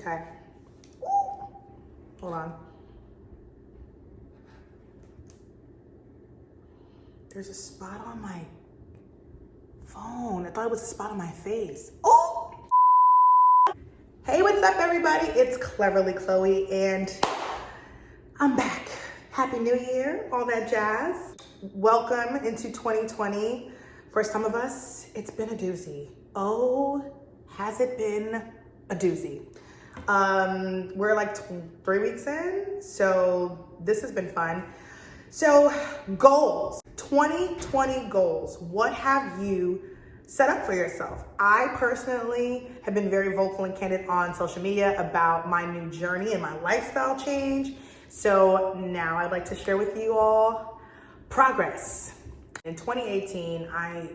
Okay. Hold on. There's a spot on my phone. I thought it was a spot on my face. Oh! Hey, what's up, everybody? It's Cleverly Chloe, and I'm back. Happy New Year, all that jazz. Welcome into 2020. For some of us, it's been a doozy. Oh, has it been a doozy? We're like 3 weeks in, so this has been fun. So goals, 2020 goals. What have you set up for yourself? I personally have been very vocal and candid on social media about my new journey and my lifestyle change. So now I'd like to share with you all progress. In 2018, I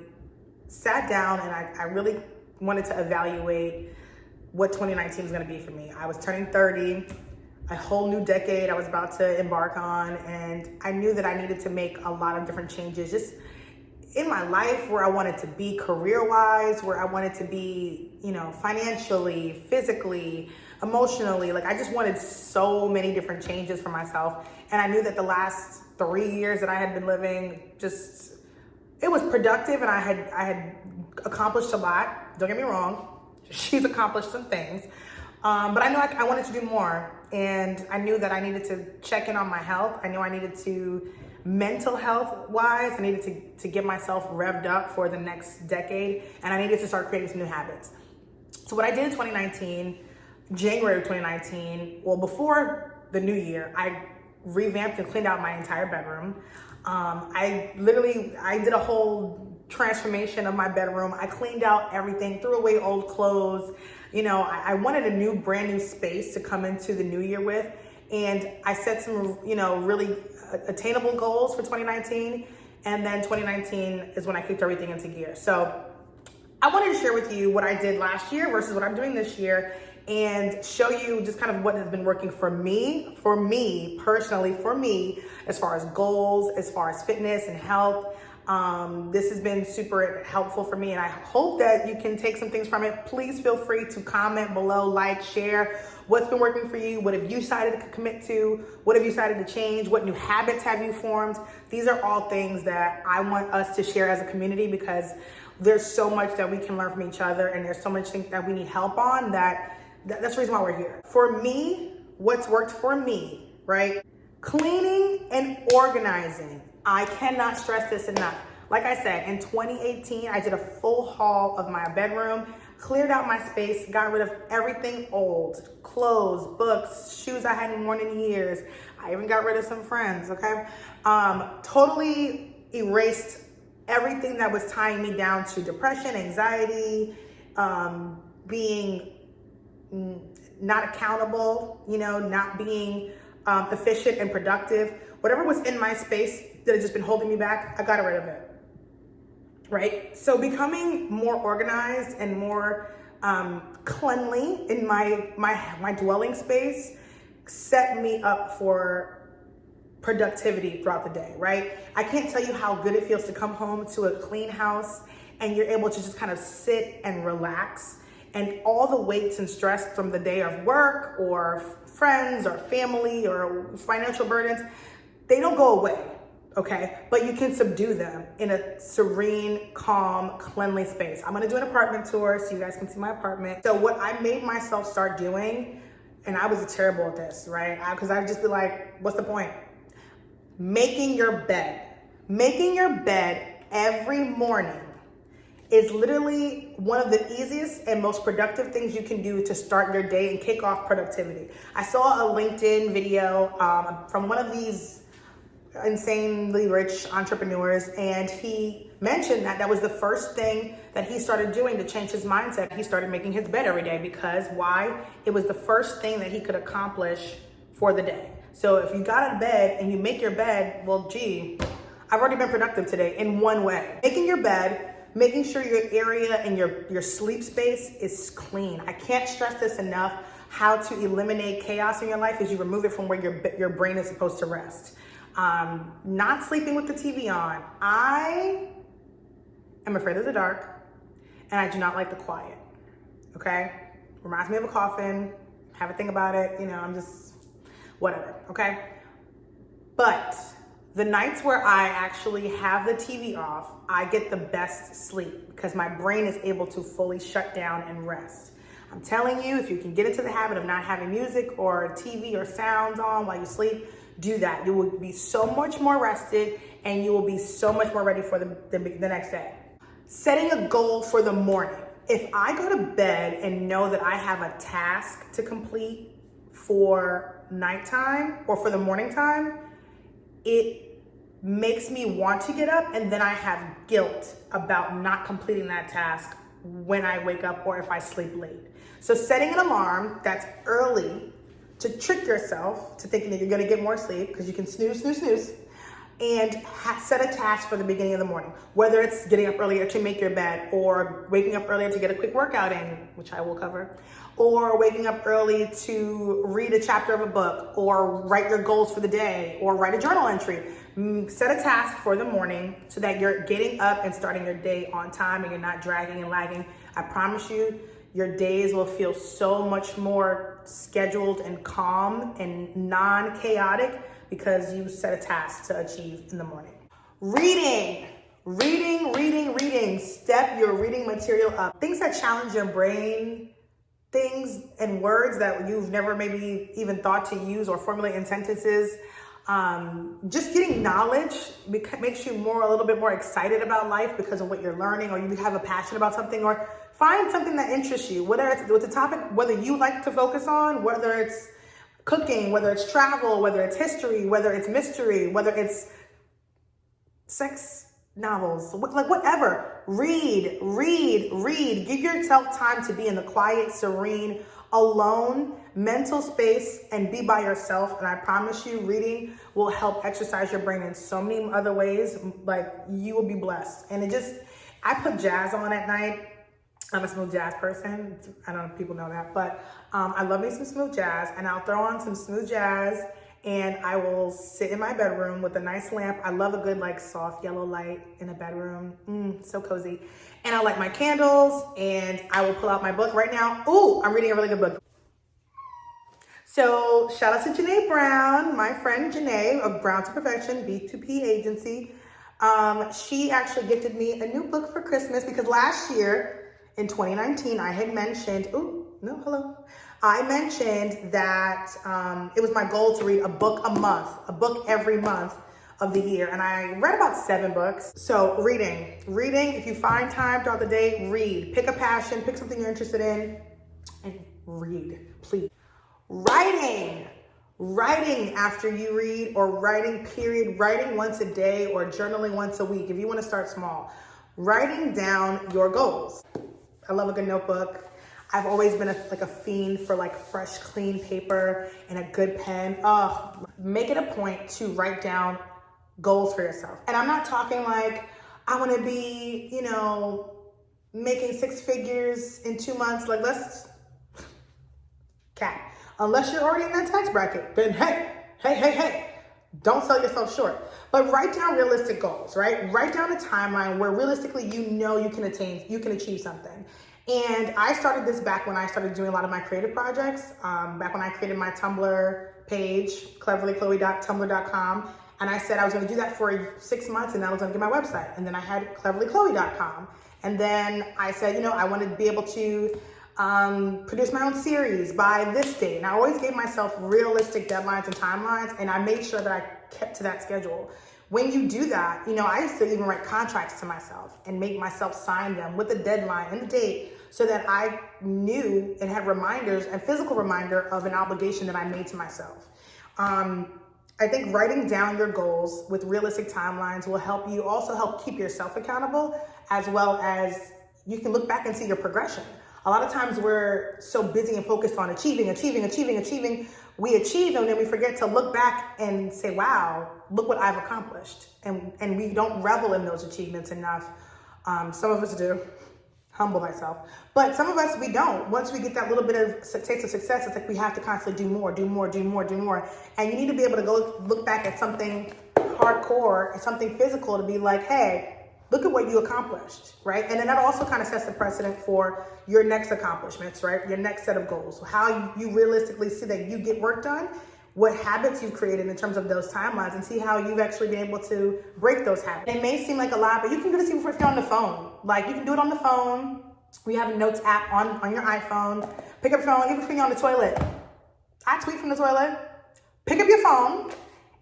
sat down and I really wanted to evaluate what 2019 was gonna be for me. I was turning 30, a whole new decade I was about to embark on, and I knew that I needed to make a lot of different changes just in my life, where I wanted to be career-wise, where I wanted to be, financially, physically, emotionally. Like, I just wanted so many different changes for myself. And I knew that the last 3 years that I had been living, it was productive, and I had accomplished a lot. Don't get me wrong. She's accomplished some things. But I knew I wanted to do more. And I knew that I needed to check in on my health. I knew I needed to, mental health wise, I needed to get myself revved up for the next decade. And I needed to start creating some new habits. So what I did in 2019, January of 2019, well, before the new year, I revamped and cleaned out my entire bedroom. I did a whole transformation of my bedroom. I cleaned out everything, threw away old clothes. I wanted a new, brand new space to come into the new year with. And I set some, really attainable goals for 2019. And then 2019 is when I kicked everything into gear. So I wanted to share with you what I did last year versus what I'm doing this year, and show you just kind of what has been working for me personally, as far as goals, as far as fitness and health. This has been super helpful for me, and I hope that you can take some things from it. Please feel free to comment below, like, share what's been working for you. What have you decided to commit to? What have you decided to change? What new habits have you formed? These are all things that I want us to share as a community, because there's so much that we can learn from each other, and there's so much things that we need help on. That's the reason why we're here. For me, what's worked for me, right? Cleaning and organizing. I cannot stress this enough. Like I said, in 2018, I did a full haul of my bedroom, cleared out my space, got rid of everything old, clothes, books, shoes I hadn't worn in years. I even got rid of some friends, okay? Totally erased everything that was tying me down to depression, anxiety, being not accountable, not being efficient and productive. Whatever was in my space that had just been holding me back, I got rid of it, right? So becoming more organized and more cleanly in my dwelling space set me up for productivity throughout the day, right? I can't tell you how good it feels to come home to a clean house and you're able to just kind of sit and relax, and all the weights and stress from the day of work or friends or family or financial burdens, they don't go away, okay? But you can subdue them in a serene, calm, cleanly space. I'm gonna do an apartment tour so you guys can see my apartment. So what I made myself start doing, and I was terrible at this, right? Because I'd just be like, what's the point? Making your bed. Making your bed every morning is literally one of the easiest and most productive things you can do to start your day and kick off productivity. I saw a LinkedIn video from one of these insanely rich entrepreneurs, and he mentioned that was the first thing that he started doing to change his mindset. He started making his bed every day, because why? It was the first thing that he could accomplish for the day. So if you got out of bed and you make your bed, well, gee, I've already been productive today in one way. Making your bed, making sure your area and your sleep space is clean. I can't stress this enough. How to eliminate chaos in your life is you remove it from where your brain is supposed to rest. Not sleeping with the TV on. I am afraid of the dark, and I do not like the quiet, okay? Reminds me of a coffin. have a think about it. You know, I'm just, whatever, okay? But the nights where I actually have the TV off, I get the best sleep because my brain is able to fully shut down and rest. I'm telling you, if you can get into the habit of not having music or TV or sounds on while you sleep, do that. You will be so much more rested and you will be so much more ready for the next day. Setting a goal for the morning. If I go to bed and know that I have a task to complete for nighttime or for the morning time, it makes me want to get up, and then I have guilt about not completing that task when I wake up or if I sleep late. So setting an alarm that's early to trick yourself to thinking that you're gonna get more sleep, because you can snooze, and set a task for the beginning of the morning. Whether it's getting up earlier to make your bed, or waking up earlier to get a quick workout in, which I will cover, or waking up early to read a chapter of a book, or write your goals for the day, or write a journal entry. Set a task for the morning so that you're getting up and starting your day on time and you're not dragging and lagging. I promise you, your days will feel so much more scheduled and calm and non-chaotic because you set a task to achieve in the morning. Reading. Step your reading material up. Things that challenge your brain, things and words that you've never maybe even thought to use or formulate in sentences. Just getting knowledge makes you a little bit more excited about life because of what you're learning, or you have a passion about something, or find something that interests you, whether it's with the topic, whether you like to focus on, whether it's cooking, whether it's travel, whether it's history, whether it's mystery, whether it's sex novels, like whatever. Read. Give yourself time to be in the quiet, serene, alone, mental space, and be by yourself. And I promise you, reading will help exercise your brain in so many other ways. Like, you will be blessed. And I put jazz on at night. I'm a smooth jazz person. I don't know if people know that, but I love me some smooth jazz, and I'll throw on some smooth jazz and I will sit in my bedroom with a nice lamp. I love a good, like, soft yellow light in a bedroom. So cozy. And I'll light my candles and I will pull out my book right now. Ooh, I'm reading a really good book. So shout out to Janae Brown, my friend Janae of Brown to Perfection, B2P agency. She actually gifted me a new book for Christmas because last year in 2019, I had mentioned, I mentioned that it was my goal to read a book a book every month of the year. And I read about 7 books. So reading, if you find time throughout the day, read. Pick a passion, pick something you're interested in, and read, please. Writing after you read, or writing period, writing once a day or journaling once a week if you want to start small. Writing down your goals. I love a good notebook. I've always been a fiend for like fresh, clean paper and a good pen. Make it a point to write down goals for yourself. And I'm not talking like I want to be, making 6 figures in 2 months. Like, unless you're already in that tax bracket, then hey, don't sell yourself short. But write down realistic goals, right? Write down a timeline where realistically you can achieve something. And I started this back when I started doing a lot of my creative projects, back when I created my Tumblr page, cleverlychloe.tumblr.com. And I said I was going to do that for 6 months, and then I was going to get my website. And then I had cleverlychloe.com. And then I said, I want to be able to produce my own series by this date. And I always gave myself realistic deadlines and timelines, and I made sure that I kept to that schedule. When you do that, I used to even write contracts to myself and make myself sign them with the deadline and the date so that I knew and had reminders and physical reminder of an obligation that I made to myself. I think writing down your goals with realistic timelines will help keep yourself accountable, as well as you can look back and see your progression. A lot of times we're so busy and focused on achieving. We achieve, and then we forget to look back and say, wow, look what I've accomplished. And we don't revel in those achievements enough. Some of us do. Humble myself. But some of us, we don't. Once we get that little bit of taste of success, it's like we have to constantly do more. And you need to be able to go look back at something hardcore and something physical to be like, hey, look at what you accomplished, right? And then that also kind of sets the precedent for your next accomplishments, right? Your next set of goals, how you realistically see that you get work done, what habits you've created in terms of those timelines, and see how you've actually been able to break those habits. It may seem like a lot, but you can do this even if you're on the phone. Like, you can do it on the phone. We have a notes app on your iPhone. Pick up your phone, even if you're on the toilet. I tweet from the toilet. Pick up your phone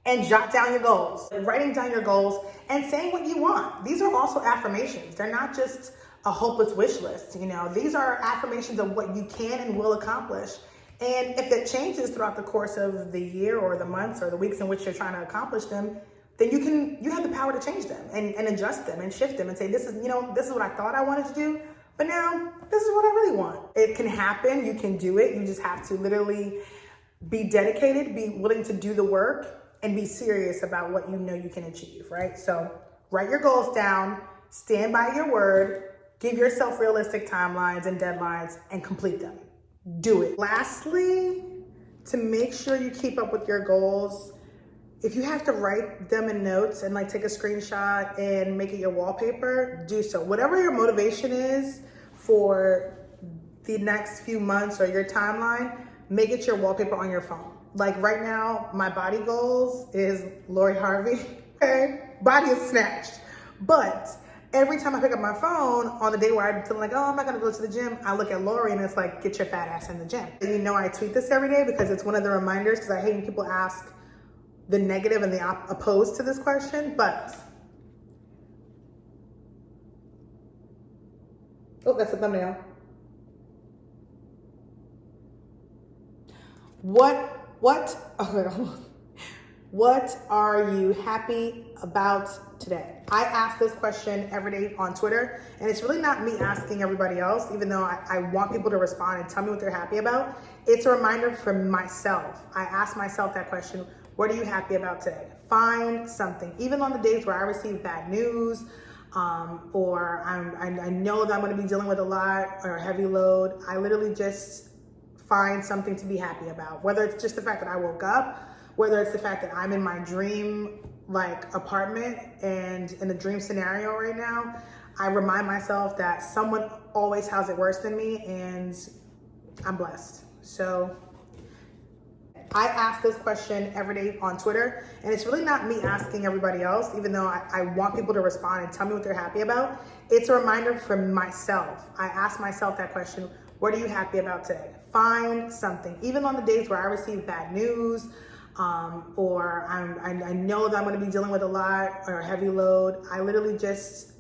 and jot down your goals. Writing down your goals and saying what you want. These are also affirmations. They're not just a hopeless wish list. You know, these are affirmations of what you can and will accomplish. And if it changes throughout the course of the year or the months or the weeks in which you're trying to accomplish them, then you have the power to change them and adjust them and shift them and say, this is what I thought I wanted to do, but now this is what I really want. It can happen. You can do it. You just have to literally be dedicated, be willing to do the work, and be serious about what you know you can achieve, right? So write your goals down, stand by your word, give yourself realistic timelines and deadlines, and complete them. Do it. Lastly, to make sure you keep up with your goals, if you have to write them in notes and like take a screenshot and make it your wallpaper, do so. Whatever your motivation is for the next few months or your timeline, make it your wallpaper on your phone. Like right now, my body goals is Lori Harvey. Okay, body is snatched. But every time I pick up my phone on the day where I'm feeling like, oh, I'm not gonna go to the gym, I look at Lori and it's like, get your fat ass in the gym. And you know I tweet this every day because it's one of the reminders, because I hate when people ask the negative and the opposed to this question, but. Oh, that's a thumbnail. What are you happy about today? I ask this question every day on Twitter, and it's really not me asking everybody else, even though I want people to respond and tell me what they're happy about. It's a reminder for myself. I ask myself that question, what are you happy about today? Find something. Even on the days where I receive bad news, or I know that I'm gonna be dealing with a lot or a heavy load, I literally just find something to be happy about. Whether it's just the fact that I woke up, whether it's the fact that I'm in my dream apartment and in a dream scenario right now, I remind myself that someone always has it worse than me and I'm blessed. So I ask this question every day on Twitter, and it's really not me asking everybody else, even though I want people to respond and tell me what they're happy about. It's a reminder for myself. I ask myself that question, what are you happy about today? Find something. Even on the days where I receive bad news, or I know that I'm gonna be dealing with a lot or a heavy load, I literally just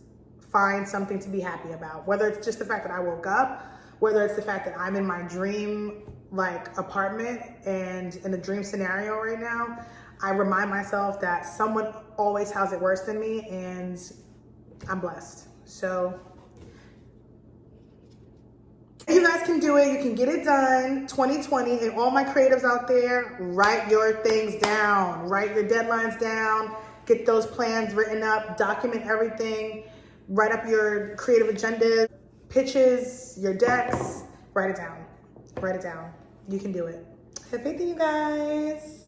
find something to be happy about. Whether it's just the fact that I woke up, whether it's the fact that I'm in my dream apartment and in a dream scenario right now, I remind myself that someone always has it worse than me and I'm blessed. So you guys can do it. You can get it done. 2020, and all my creatives out there, write your things down. Write your deadlines down. Get those plans written up. Document everything. Write up your creative agendas, pitches, your decks. Write it down. Write it down. You can do it. Have faith in you guys.